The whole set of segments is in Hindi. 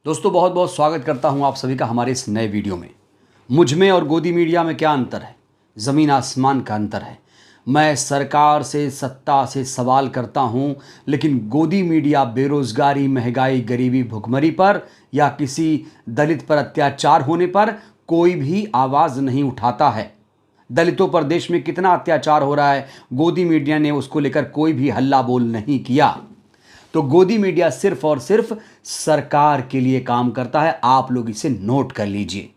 दोस्तों बहुत बहुत स्वागत करता हूं आप सभी का हमारे इस नए वीडियो में। मुझ में और गोदी मीडिया में क्या अंतर है? ज़मीन आसमान का अंतर है। मैं सरकार से, सत्ता से सवाल करता हूं, लेकिन गोदी मीडिया बेरोजगारी, महंगाई, गरीबी, भुखमरी पर या किसी दलित पर अत्याचार होने पर कोई भी आवाज़ नहीं उठाता है। दलितों पर देश में कितना अत्याचार हो रहा है, गोदी मीडिया ने उसको लेकर कोई भी हल्ला बोल नहीं किया। तो गोदी मीडिया सिर्फ और सिर्फ सरकार के लिए काम करता है। आप लोग इसे नोट कर लीजिए।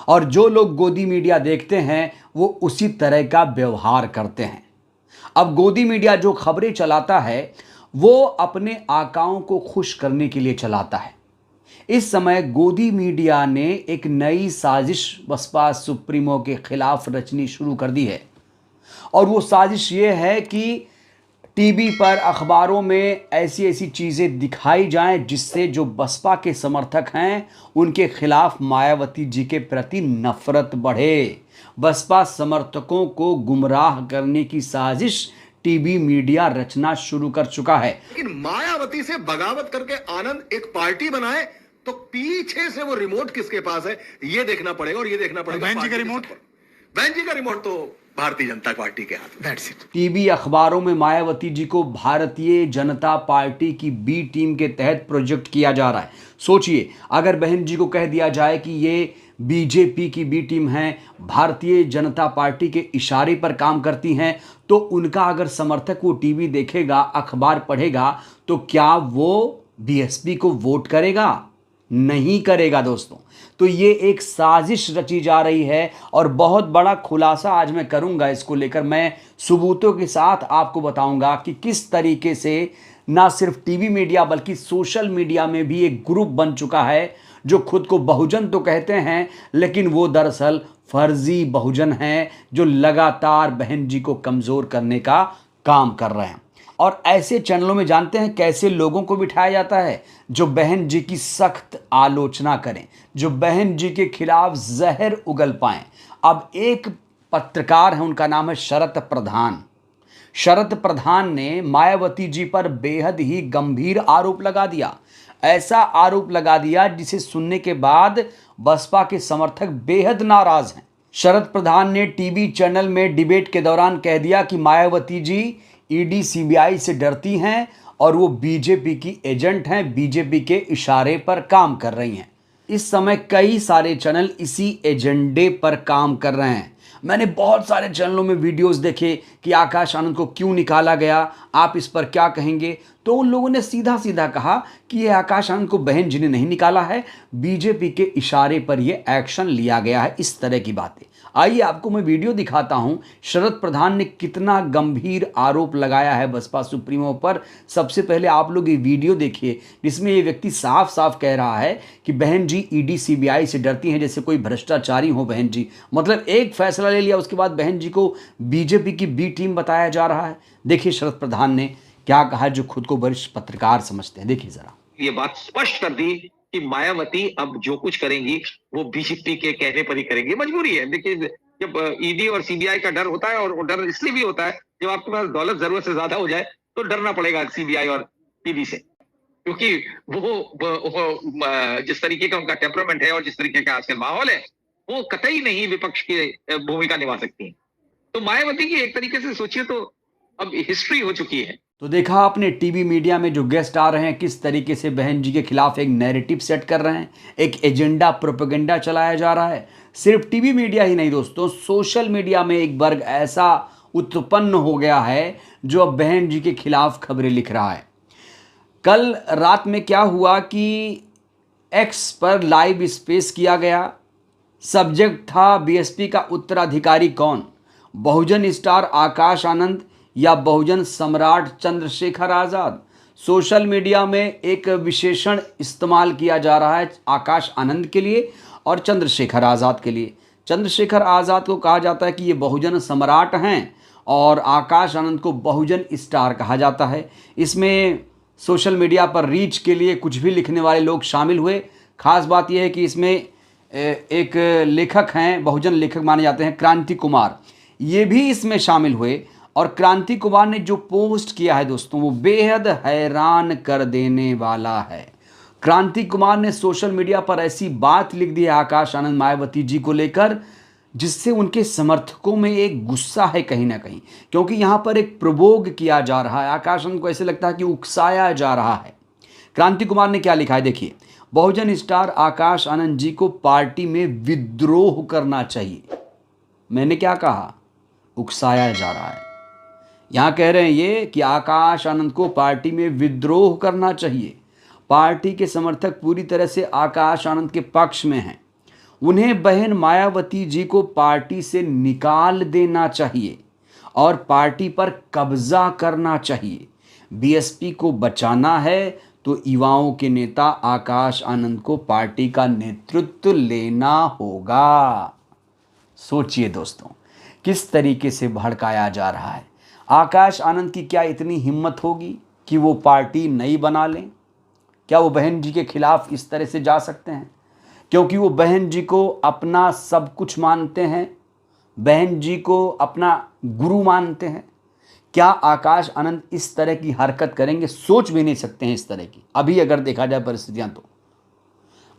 और जो लोग गोदी मीडिया देखते हैं वो उसी तरह का व्यवहार करते हैं। अब गोदी मीडिया जो खबरें चलाता है वो अपने आकाओं को खुश करने के लिए चलाता है। इस समय गोदी मीडिया ने एक नई साजिश बसपा सुप्रीमो के खिलाफ रचनी शुरू कर दी है। और वो साजिश ये है कि टीवी पर, अखबारों में ऐसी ऐसी चीज़ें दिखाई जाएं जिससे जो बसपा के समर्थक हैं उनके खिलाफ मायावती जी के प्रति नफरत बढ़े। बसपा समर्थकों को गुमराह करने की साजिश टीवी मीडिया रचना शुरू कर चुका है। लेकिन मायावती से बगावत करके आनंद एक पार्टी बनाए तो पीछे से वो रिमोट किसके पास है ये देखना पड़ेगा। और ये देखना पड़ेगा बहन जी का रिमोट, बहन जी का रिमोट तो भारतीय जनता पार्टी के हाथ में। That's it. टीवी अखबारों में मायावती जी को भारतीय जनता पार्टी की बी टीम के तहत प्रोजेक्ट किया जा रहा है। सोचिए, अगर बहन जी को कह दिया जाए कि ये बीजेपी की बी टीम है, भारतीय जनता पार्टी के इशारे पर काम करती हैं, तो उनका अगर समर्थक वो टीवी देखेगा, अखबार पढ़ेगा, तो क्या वो बीएसपी को वोट करेगा? नहीं करेगा दोस्तों। तो ये एक साजिश रची जा रही है और बहुत बड़ा खुलासा आज मैं करूंगा। इसको लेकर मैं सबूतों के साथ आपको बताऊंगा कि किस तरीके से ना सिर्फ टीवी मीडिया बल्कि सोशल मीडिया में भी एक ग्रुप बन चुका है जो खुद को बहुजन तो कहते हैं, लेकिन वो दरअसल फर्जी बहुजन हैं जो लगातार बहन जी को कमज़ोर करने का काम कर रहे हैं। और ऐसे चैनलों में जानते हैं कैसे लोगों को बिठाया जाता है जो बहन जी की सख्त आलोचना करें, जो बहन जी के खिलाफ जहर उगल पाएं। अब एक पत्रकार है, उनका नाम है शरत प्रधान। शरत प्रधान ने मायावती जी पर बेहद ही गंभीर आरोप लगा दिया। ऐसा आरोप लगा दिया जिसे सुनने के बाद बसपा के समर्थक बेहद नाराज हैं। शरत प्रधान ने टीवी चैनल में डिबेट के दौरान कह दिया कि मायावती जी ईडी सीबीआई से डरती हैं और वो बीजेपी की एजेंट हैं, बीजेपी के इशारे पर काम कर रही हैं। इस समय कई सारे चैनल इसी एजेंडे पर काम कर रहे हैं। मैंने बहुत सारे चैनलों में वीडियोस देखे कि आकाश आनंद को क्यों निकाला गया, आप इस पर क्या कहेंगे? तो उन लोगों ने सीधा सीधा कहा कि ये आकाश आनंद को बहन जी ने नहीं निकाला है, बीजेपी के इशारे पर ये एक्शन लिया गया है। इस तरह की बातें। आइए आपको मैं वीडियो दिखाता हूं शरद प्रधान ने कितना गंभीर आरोप लगाया है बसपा सुप्रीमो पर। सबसे पहले आप लोग ये वीडियो देखिए जिसमें ये व्यक्ति साफ साफ कह रहा है कि बहन जी ईडी सीबीआई से डरती हैं, जैसे कोई भ्रष्टाचारी हो बहन जी। मतलब एक फैसला ले लिया, उसके बाद बहन जी को बीजेपी की बी टीम बताया जा रहा है। देखिए शरद प्रधान ने क्या कहा, जो खुद को वरिष्ठ पत्रकार समझते हैं। देखिए जरा। ये बात स्पष्ट कर दी कि मायावती अब जो कुछ करेंगी वो बीजेपी के कहने पर ही करेंगी। मजबूरी है। देखिए, जब ईडी और सीबीआई का डर होता है, और वो डर इसलिए भी होता है जब आपके पास दौलत जरूरत से ज्यादा हो जाए तो डरना पड़ेगा सीबीआई और ईडी से, क्योंकि वो जिस तरीके का उनका टेम्परामेंट है और जिस तरीके का आजकल माहौल है, वो कतई नहीं विपक्ष की भूमिका निभा सकती है। तो मायावती की एक तरीके से सोचिए तो अब हिस्ट्री हो चुकी है। तो देखा आपने टीवी मीडिया में जो गेस्ट आ रहे हैं किस तरीके से बहन जी के खिलाफ एक नैरेटिव सेट कर रहे हैं, एक एजेंडा, प्रोपेगेंडा चलाया जा रहा है। सिर्फ टीवी मीडिया ही नहीं दोस्तों, सोशल मीडिया में एक वर्ग ऐसा उत्पन्न हो गया है जो अब बहन जी के खिलाफ खबरें लिख रहा है। कल रात में क्या हुआ कि एक्स पर लाइव स्पेस किया गया। सब्जेक्ट था बीएसपी का उत्तराधिकारी कौन, बहुजन स्टार आकाश आनंद या बहुजन सम्राट चंद्रशेखर आज़ाद। सोशल मीडिया में एक विशेषण इस्तेमाल किया जा रहा है आकाश आनंद के लिए और चंद्रशेखर आज़ाद के लिए। चंद्रशेखर आज़ाद को कहा जाता है कि ये बहुजन सम्राट हैं और आकाश आनंद को बहुजन स्टार कहा जाता है। इसमें सोशल मीडिया पर रीच के लिए कुछ भी लिखने वाले लोग शामिल हुए। खास बात यह है कि इसमें एक लेखक हैं, बहुजन लेखक माने जाते हैं, क्रांति कुमार, ये भी इसमें शामिल हुए। और क्रांति कुमार ने जो पोस्ट किया है दोस्तों वो बेहद हैरान कर देने वाला है। क्रांति कुमार ने सोशल मीडिया पर ऐसी बात लिख दी है आकाश आनंद मायावती जी को लेकर, जिससे उनके समर्थकों में एक गुस्सा है कहीं ना कहीं, क्योंकि यहां पर एक प्रभोग किया जा रहा है। आकाश आनंद को ऐसे लगता है कि उकसाया जा रहा है। क्रांति कुमार ने क्या लिखा है देखिए, बहुजन स्टार आकाश आनंद जी को पार्टी में विद्रोह करना चाहिए। मैंने क्या कहा? उकसाया जा रहा है। यहां कह रहे हैं ये कि आकाश आनंद को पार्टी में विद्रोह करना चाहिए। पार्टी के समर्थक पूरी तरह से आकाश आनंद के पक्ष में हैं। उन्हें बहन मायावती जी को पार्टी से निकाल देना चाहिए और पार्टी पर कब्जा करना चाहिए। बीएसपी को बचाना है तो युवाओं के नेता आकाश आनंद को पार्टी का नेतृत्व लेना होगा। सोचिए दोस्तों, किस तरीके से भड़काया जा रहा है। आकाश आनंद की क्या इतनी हिम्मत होगी कि वो पार्टी नई बना लें? क्या वो बहन जी के खिलाफ इस तरह से जा सकते हैं? क्योंकि वो बहन जी को अपना सब कुछ मानते हैं, बहन जी को अपना गुरु मानते हैं। क्या आकाश आनंद इस तरह की हरकत करेंगे? सोच भी नहीं सकते हैं इस तरह की। अभी अगर देखा जाए परिस्थितियां, तो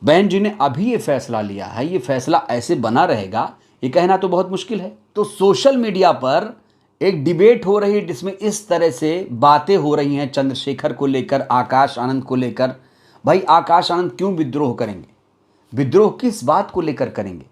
बहन जी ने अभी ये फैसला लिया है, ये फैसला ऐसे बना रहेगा ये कहना तो बहुत मुश्किल है। तो सोशल मीडिया पर एक डिबेट हो रही है जिसमें इस तरह से बातें हो रही हैं चंद्रशेखर को लेकर, आकाश आनंद को लेकर। भाई आकाश आनंद क्यों विद्रोह करेंगे? विद्रोह किस बात को लेकर करेंगे?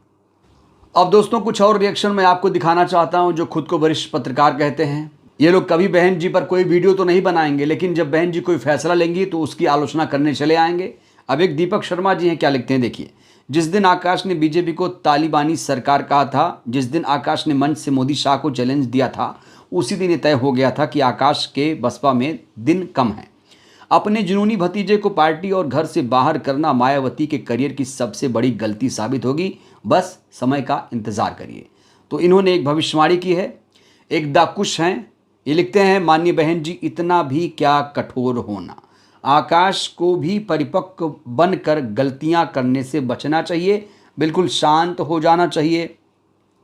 अब दोस्तों कुछ और रिएक्शन मैं आपको दिखाना चाहता हूं जो खुद को वरिष्ठ पत्रकार कहते हैं। ये लोग कभी बहन जी पर कोई वीडियो तो नहीं बनाएंगे, लेकिन जब बहन जी कोई फैसला लेंगी तो उसकी आलोचना करने चले आएंगे। अब एक दीपक शर्मा जी हैं, क्या लिखते हैं देखिए। जिस दिन आकाश ने बीजेपी को तालिबानी सरकार कहा था, जिस दिन आकाश ने मंच से मोदी शाह को चैलेंज दिया था, उसी दिन ये तय हो गया था कि आकाश के बसपा में दिन कम है। अपने जुनूनी भतीजे को पार्टी और घर से बाहर करना मायावती के करियर की सबसे बड़ी गलती साबित होगी। बस समय का इंतजार करिए। तो इन्होंने एक भविष्यवाणी की है। एक दाकुश हैं, ये लिखते हैं, माननीय बहन जी इतना भी क्या कठोर होना, आकाश को भी परिपक्व बनकर गलतियां करने से बचना चाहिए, बिल्कुल शांत हो जाना चाहिए,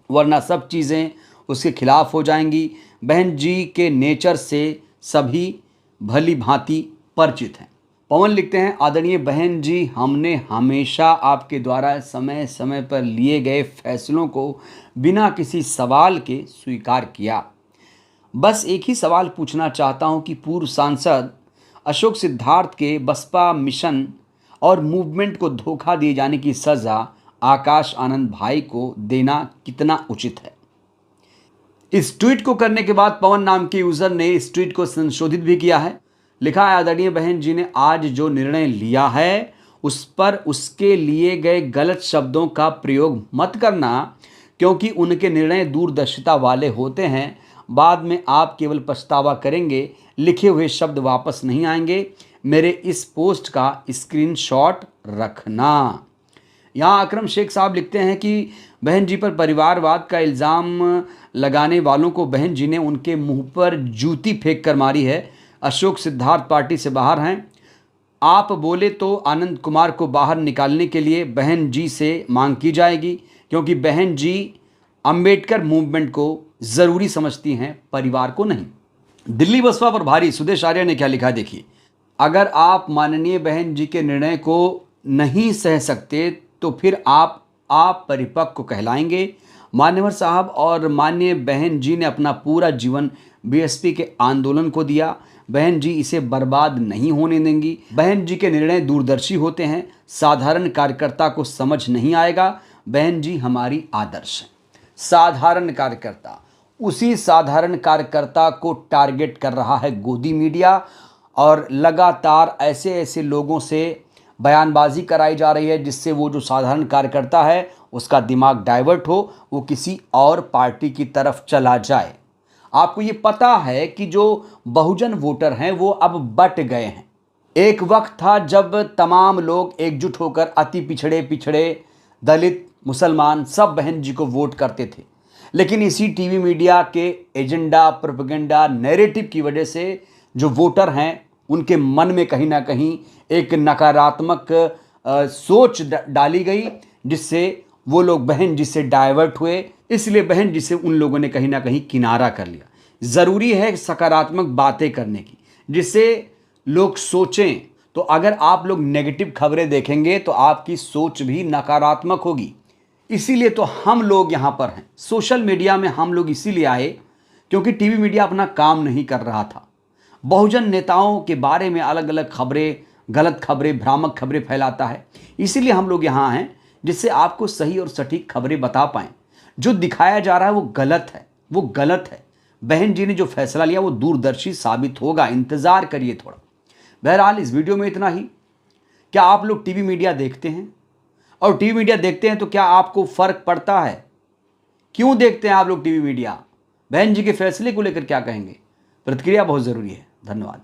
वरना सब चीज़ें उसके खिलाफ हो जाएंगी। बहन जी के नेचर से सभी भली भांति परिचित हैं। पवन लिखते हैं, आदरणीय बहन जी, हमने हमेशा आपके द्वारा समय समय पर लिए गए फैसलों को बिना किसी सवाल के स्वीकार किया। बस एक ही सवाल पूछना चाहता हूं कि पूर्व सांसद अशोक सिद्धार्थ के बसपा मिशन और मूवमेंट को धोखा दिए जाने की सज़ा आकाश आनंद भाई को देना कितना उचित है? इस ट्वीट को करने के बाद पवन नाम के यूज़र ने इस ट्वीट को संशोधित भी किया है। लिखा है, आदरणीय बहन जी ने आज जो निर्णय लिया है उस पर उसके लिए गए गलत शब्दों का प्रयोग मत करना, क्योंकि उनके निर्णय दूरदर्शिता वाले होते हैं। बाद में आप केवल पछतावा करेंगे, लिखे हुए शब्द वापस नहीं आएंगे। मेरे इस पोस्ट का स्क्रीनशॉट रखना। यहाँ अकरम शेख साहब लिखते हैं कि बहन जी पर परिवारवाद का इल्ज़ाम लगाने वालों को बहन जी ने उनके मुंह पर जूती फेंक कर मारी है। अशोक सिद्धार्थ पार्टी से बाहर हैं। आप बोले तो आनंद कुमार को बाहर निकालने के लिए बहन जी से मांग की जाएगी, क्योंकि बहन जी अंबेडकर मूवमेंट को ज़रूरी समझती हैं, परिवार को नहीं। दिल्ली बसपा पर भारी सुदेश आर्य ने क्या लिखा देखिए। अगर आप माननीय बहन जी के निर्णय को नहीं सह सकते तो फिर आप परिपक्व कहलाएंगे। मान्यवर साहब और माननीय बहन जी ने अपना पूरा जीवन बीएसपी के आंदोलन को दिया। बहन जी इसे बर्बाद नहीं होने देंगी। बहन जी के निर्णय दूरदर्शी होते हैं, साधारण कार्यकर्ता को समझ नहीं आएगा। बहन जी हमारी आदर्श है। साधारण कार्यकर्ता, उसी साधारण कार्यकर्ता को टारगेट कर रहा है गोदी मीडिया, और लगातार ऐसे ऐसे लोगों से बयानबाजी कराई जा रही है जिससे वो जो साधारण कार्यकर्ता है उसका दिमाग डाइवर्ट हो, वो किसी और पार्टी की तरफ चला जाए। आपको ये पता है कि जो बहुजन वोटर हैं वो अब बट गए हैं। एक वक्त था जब तमाम लोग एकजुट होकर अति पिछड़े दलित, मुसलमान सब बहन जी को वोट करते थे, लेकिन इसी टीवी मीडिया के एजेंडा, प्रोपेगेंडा, नैरेटिव की वजह से जो वोटर हैं उनके मन में कहीं ना कहीं एक नकारात्मक सोच डाली गई, जिससे वो लोग बहन जी से डाइवर्ट हुए। इसलिए बहन जी से उन लोगों ने कहीं ना कहीं किनारा कर लिया। ज़रूरी है सकारात्मक बातें करने की, जिससे लोग सोचें, तो अगर आप लोग नेगेटिव खबरें देखेंगे तो आपकी सोच भी नकारात्मक होगी। इसीलिए तो हम लोग यहाँ पर हैं। सोशल मीडिया में हम लोग इसीलिए आए क्योंकि टीवी मीडिया अपना काम नहीं कर रहा था। बहुजन नेताओं के बारे में अलग अलग खबरें, गलत खबरें, भ्रामक खबरें फैलाता है। इसीलिए हम लोग यहाँ हैं जिससे आपको सही और सटीक खबरें बता पाएं। जो दिखाया जा रहा है वो गलत है, वो गलत है। बहन जी ने जो फैसला लिया वो दूरदर्शी साबित होगा, इंतजार करिए थोड़ा। बहरहाल इस वीडियो में इतना ही। क्या आप लोग टीवी मीडिया देखते हैं? और टीवी मीडिया देखते हैं तो क्या आपको फर्क पड़ता है? क्यों देखते हैं आप लोग टीवी मीडिया? बहन जी के फैसले को लेकर क्या कहेंगे? प्रतिक्रिया बहुत जरूरी है। धन्यवाद।